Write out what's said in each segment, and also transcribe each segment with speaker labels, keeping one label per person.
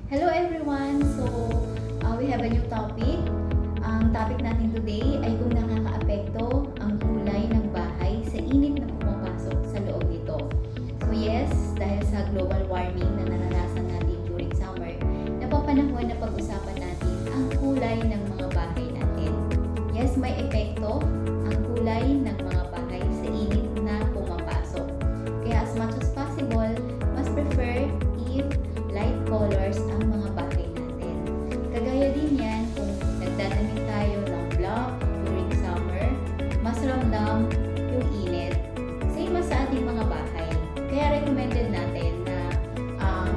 Speaker 1: Hello everyone! We have a new topic. Ang topic natin today ay kung nakakaapekto ang kulay ng bahay sa init na pumapasok sa loob nito. So yes, dahil sa global warming na naranasan natin during summer, napapanahon na pag-usapan natin ang kulay ng mga bahay natin. Yes, may epekto ang kulay ng mga bahay sa init na pumapasok. Kaya as much as possible, mas prefer if light colors ang mga bahay natin. Kagaya din yan kung nagdadamit tayo ng black during summer, mas ramdam yung init. Same as sa ating mga bahay. Kaya recommended natin na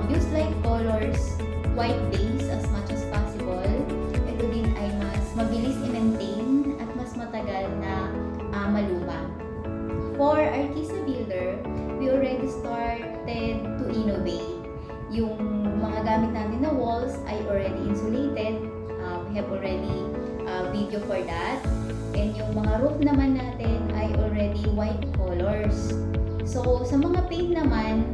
Speaker 1: use light colors, white base as much as possible. Ito din ay mas mabilis i-maintain at mas matagal na maluma. For Artisa Builder, we already started to innovate. Yung mga gamit natin na walls ay already insulated. We have already video for that. And yung mga roof naman natin ay already white colors. So, sa mga paint naman,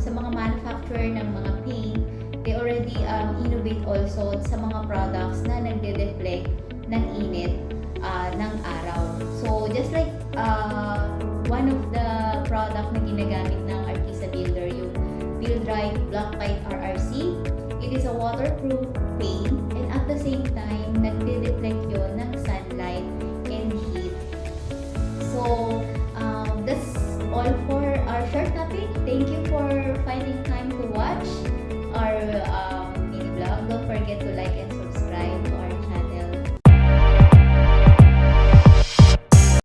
Speaker 1: sa mga manufacturer ng mga paint, they already innovate also sa mga products na nagde-deflect ng init ng araw. So, just like